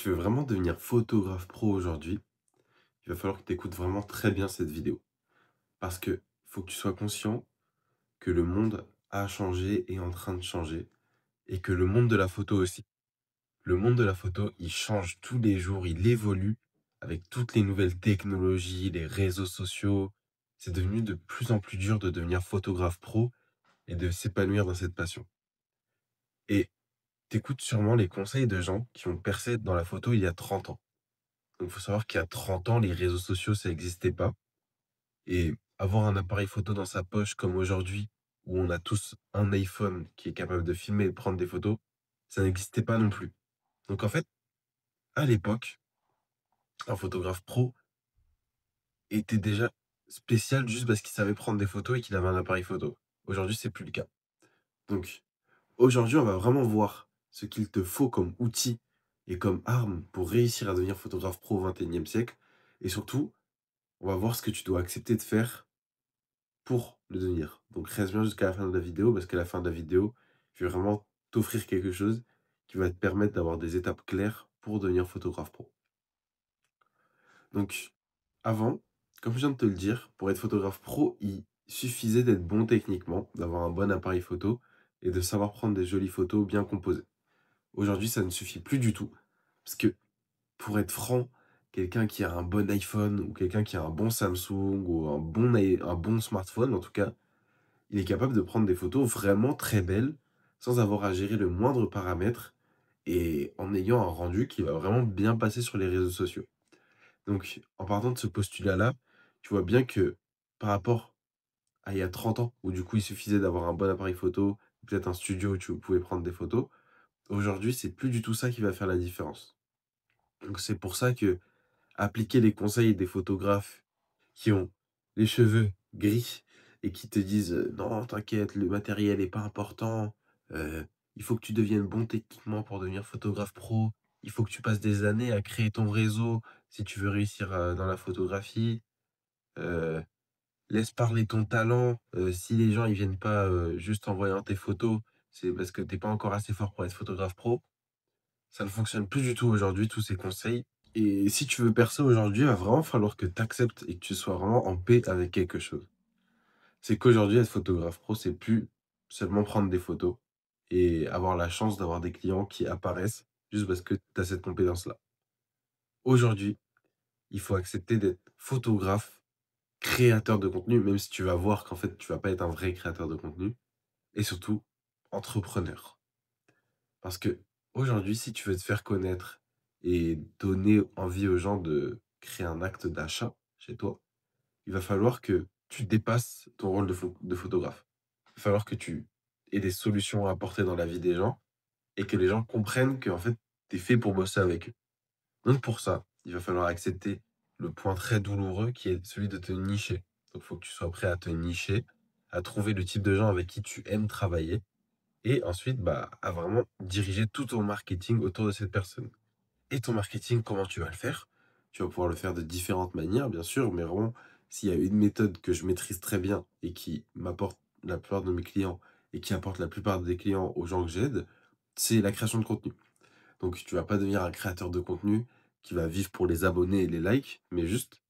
tu veux vraiment devenir photographe pro aujourd'hui, il va falloir que tu écoutes vraiment très bien cette vidéo. Parce que faut que tu sois conscient que le monde a changé et est en train de changer et que le monde de la photo aussi. Le monde de la photo, il change tous les jours, il évolue avec toutes les nouvelles technologies, les réseaux sociaux. C'est devenu de plus en plus dur de devenir photographe pro et de s'épanouir dans cette passion. Et t'écoutes sûrement les conseils de gens qui ont percé dans la photo il y a 30 ans. Donc, il faut savoir qu'il y a 30 ans, les réseaux sociaux, ça n'existait pas. Et avoir un appareil photo dans sa poche comme aujourd'hui, où on a tous un iPhone qui est capable de filmer et de prendre des photos, ça n'existait pas non plus. Donc en fait, à l'époque, un photographe pro était déjà spécial juste parce qu'il savait prendre des photos et qu'il avait un appareil photo. Aujourd'hui, c'est plus le cas. Donc aujourd'hui, on va vraiment voir ce qu'il te faut comme outil et comme arme pour réussir à devenir photographe pro au 21e siècle. Et surtout, on va voir ce que tu dois accepter de faire pour le devenir. Donc reste bien jusqu'à la fin de la vidéo parce qu'à la fin de la vidéo, je vais vraiment t'offrir quelque chose qui va te permettre d'avoir des étapes claires pour devenir photographe pro. Donc avant, comme je viens de te le dire, pour être photographe pro, il suffisait d'être bon techniquement, d'avoir un bon appareil photo et de savoir prendre des jolies photos bien composées. Aujourd'hui, ça ne suffit plus du tout parce que pour être franc, quelqu'un qui a un bon iPhone ou quelqu'un qui a un bon Samsung ou un bon smartphone en tout cas, il est capable de prendre des photos vraiment très belles, sans avoir à gérer le moindre paramètre et en ayant un rendu qui va vraiment bien passer sur les réseaux sociaux. Donc, en partant de ce postulat-là, tu vois bien que par rapport à il y a 30 ans, où du coup il suffisait d'avoir un bon appareil photo, peut-être un studio où tu pouvais prendre des photos, aujourd'hui c'est plus du tout ça qui va faire la différence. Donc c'est pour ça que appliquer les conseils des photographes qui ont les cheveux gris et qui te disent, «Non, t'inquiète, le matériel est pas important, heu, il faut que tu deviennes bon techniquement pour devenir photographe pro. Il faut que tu passes des années à créer ton réseau si tu veux réussir, dans la photographie. Heu, laisse parler ton talent, si les gens ils viennent pas, juste en voyant tes photos, c'est parce que tu pas encore assez fort pour être photographe pro». Ça ne fonctionne plus du tout aujourd'hui, tous ces conseils. Et si tu veux percer aujourd'hui, il va vraiment falloir que tu acceptes et que tu sois vraiment en paix avec quelque chose. C'est qu'aujourd'hui, être photographe pro, c'est plus seulement prendre des photos et avoir la chance d'avoir des clients qui apparaissent juste parce que tu as cette compétence-là. Aujourd'hui, il faut accepter d'être photographe, créateur de contenu, même si tu vas voir qu'en fait, tu vas pas être un vrai créateur de contenu, et surtout entrepreneur. Parce que aujourd'hui, si tu veux te faire connaître et donner envie aux gens de créer un acte d'achat chez toi, il va falloir que tu dépasses ton rôle de photographe. Il va falloir que tu aies des solutions à apporter dans la vie des gens et que les gens comprennent que en fait, tu es fait pour bosser avec eux. Donc pour ça, il va falloir accepter le point très douloureux qui est celui de te nicher. Donc il faut que tu sois prêt à te nicher, à trouver le type de gens avec qui tu aimes travailler et ensuite, bah, à vraiment diriger tout ton marketing autour de cette personne. Et ton marketing, comment tu vas le faire? Tu vas pouvoir le faire de différentes manières, bien sûr, mais vraiment, s'il y a une méthode que je maîtrise très bien et qui m'apporte la plupart de mes clients et qui apporte la plupart des clients aux gens que j'aide, c'est la création de contenu. Donc, tu vas pas devenir un créateur de contenu qui va vivre pour les abonnés et les likes, mais juste,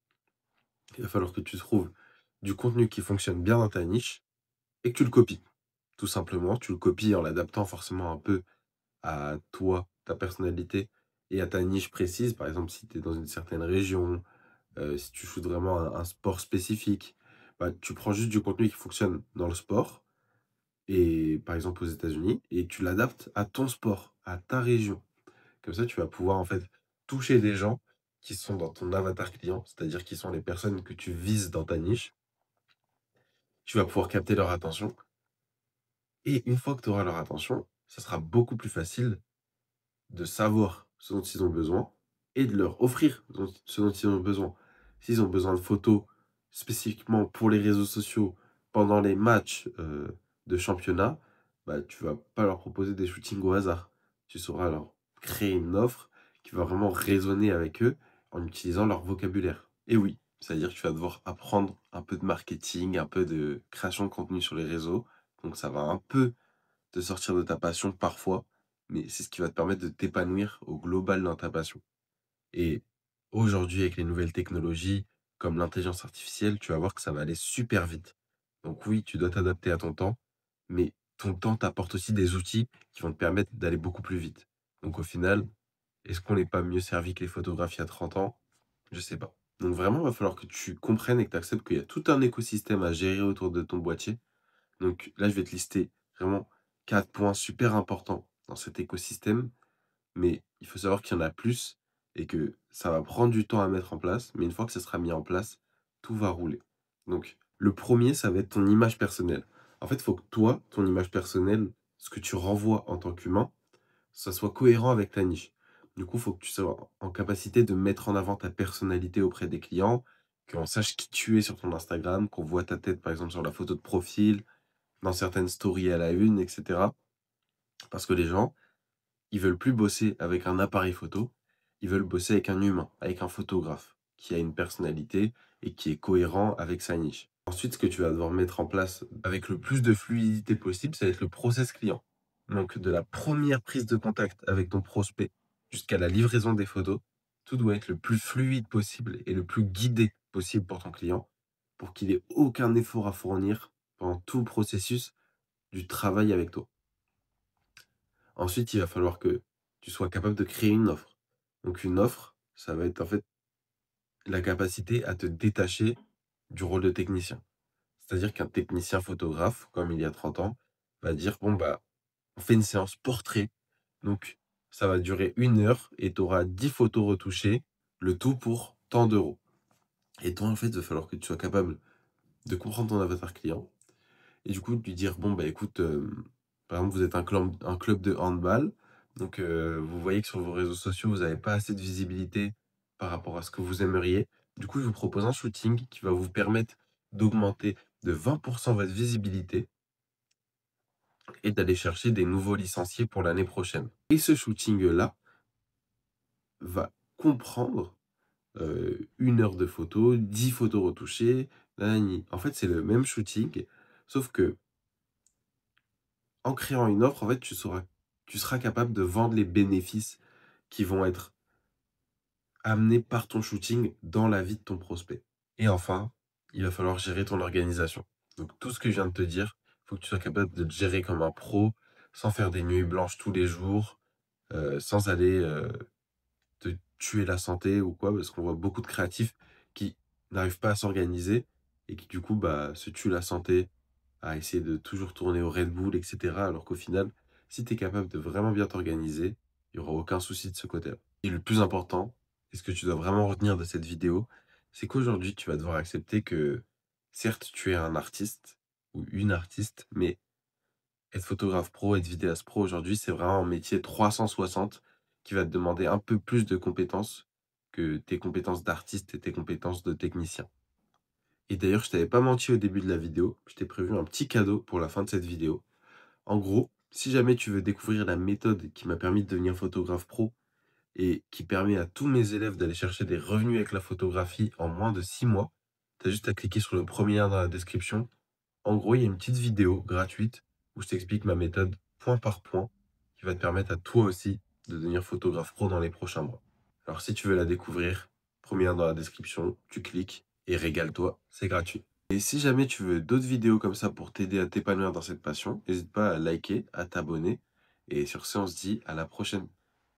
il va falloir que tu trouves du contenu qui fonctionne bien dans ta niche et que tu le copies. Tout simplement, tu le copies en l'adaptant forcément un peu à toi, ta personnalité et à ta niche précise. Par exemple, si tu es dans une certaine région, si tu shootes vraiment un sport spécifique, bah, tu prends juste du contenu qui fonctionne dans le sport et par exemple aux États-Unis et tu l'adaptes à ton sport, à ta région. Comme ça, tu vas pouvoir en fait toucher des gens qui sont dans ton avatar client, c'est-à-dire qui sont les personnes que tu vises dans ta niche. Tu vas pouvoir capter leur attention et une fois que tu auras leur attention, ça sera beaucoup plus facile de savoir ce dont ils ont besoin et de leur offrir ce dont ils ont besoin. S'ils ont besoin de photos spécifiquement pour les réseaux sociaux pendant les matchs, de championnat, bah, tu vas pas leur proposer des shootings au hasard. Tu sauras leur créer une offre qui va vraiment résonner avec eux en utilisant leur vocabulaire. Et oui, c'est-à-dire que tu vas devoir apprendre un peu de marketing, un peu de création de contenu sur les réseaux. Donc ça va un peu te sortir de ta passion parfois, mais c'est ce qui va te permettre de t'épanouir au global dans ta passion. Et aujourd'hui, avec les nouvelles technologies, comme l'intelligence artificielle, tu vas voir que ça va aller super vite. Donc oui, tu dois t'adapter à ton temps, mais ton temps t'apporte aussi des outils qui vont te permettre d'aller beaucoup plus vite. Donc au final, est-ce qu'on n'est pas mieux servi que les photographes il y a 30 ans? Je sais pas. Donc vraiment, il va falloir que tu comprennes et que tu acceptes qu'il y a tout un écosystème à gérer autour de ton boîtier. Donc là, je vais te lister vraiment 4 points super importants dans cet écosystème, mais il faut savoir qu'il y en a plus et que ça va prendre du temps à mettre en place, mais une fois que ça sera mis en place, tout va rouler. Donc le premier, ça va être ton image personnelle. En fait, il faut que toi, ton image personnelle, ce que tu renvoies en tant qu'humain, ça soit cohérent avec ta niche. Du coup, il faut que tu sois en capacité de mettre en avant ta personnalité auprès des clients, qu'on sache qui tu es sur ton Instagram, qu'on voit ta tête, par exemple, sur la photo de profil, dans certaines stories à la une, et cetera. Parce que les gens, ils veulent plus bosser avec un appareil photo, ils veulent bosser avec un humain, avec un photographe qui a une personnalité et qui est cohérent avec sa niche. Ensuite, ce que tu vas devoir mettre en place avec le plus de fluidité possible, ça va être le process client. Donc, de la première prise de contact avec ton prospect jusqu'à la livraison des photos, tout doit être le plus fluide possible et le plus guidé possible pour ton client pour qu'il ait aucun effort à fournir pendant tout le processus du travail avec toi. Ensuite, il va falloir que tu sois capable de créer une offre. Donc une offre, ça va être en fait la capacité à te détacher du rôle de technicien. C'est-à-dire qu'un technicien photographe, comme il y a 30 ans, va dire, bon bah, on fait une séance portrait, donc ça va durer 1 heure et tu auras 10 photos retouchées, le tout pour tant d'euros. Et toi, en fait, il va falloir que tu sois capable de comprendre ton avatar client, et du coup, de lui dire: «Bon, bah, écoute, par exemple, vous êtes un club de handball, donc vous voyez que sur vos réseaux sociaux, vous avez pas assez de visibilité par rapport à ce que vous aimeriez. Du coup, je vous propose un shooting qui va vous permettre d'augmenter de 20 votre visibilité et d'aller chercher des nouveaux licenciés pour l'année prochaine». Et ce shooting-là va comprendre, 1 heure de photos, 10 photos retouchées, nanani. En fait, c'est le même shooting, sauf que en créant une offre, en fait, tu seras capable de vendre les bénéfices qui vont être amenés par ton shooting dans la vie de ton prospect. Et enfin, il va falloir gérer ton organisation. Donc tout ce que je viens de te dire, il faut que tu sois capable de te gérer comme un pro, sans faire des nuits blanches tous les jours, sans aller, te tuer la santé ou quoi, parce qu'on voit beaucoup de créatifs qui n'arrivent pas à s'organiser et qui du coup, bah, se tuent la santé à essayer de toujours tourner au Red Bull, et cetera. Alors qu'au final, si tu es capable de vraiment bien t'organiser, il y aura aucun souci de ce côté-là. Et le plus important, et ce que tu dois vraiment retenir de cette vidéo, c'est qu'aujourd'hui, tu vas devoir accepter que, certes, tu es un artiste ou une artiste, mais être photographe pro, être vidéaste pro aujourd'hui, c'est vraiment un métier 360 qui va te demander un peu plus de compétences que tes compétences d'artiste et tes compétences de technicien. Et d'ailleurs, je t'avais pas menti au début de la vidéo, je t'ai prévu un petit cadeau pour la fin de cette vidéo. En gros, si jamais tu veux découvrir la méthode qui m'a permis de devenir photographe pro et qui permet à tous mes élèves d'aller chercher des revenus avec la photographie en moins de 6 mois, tu as juste à cliquer sur le premier lien dans la description. En gros, il y a une petite vidéo gratuite où je t'explique ma méthode point par point qui va te permettre à toi aussi de devenir photographe pro dans les prochains mois. Alors si tu veux la découvrir, premier lien dans la description, tu cliques et régale-toi, c'est gratuit. Et si jamais tu veux d'autres vidéos comme ça pour t'aider à t'épanouir dans cette passion, n'hésite pas à liker, à t'abonner. Et sur ce, on se dit à la prochaine.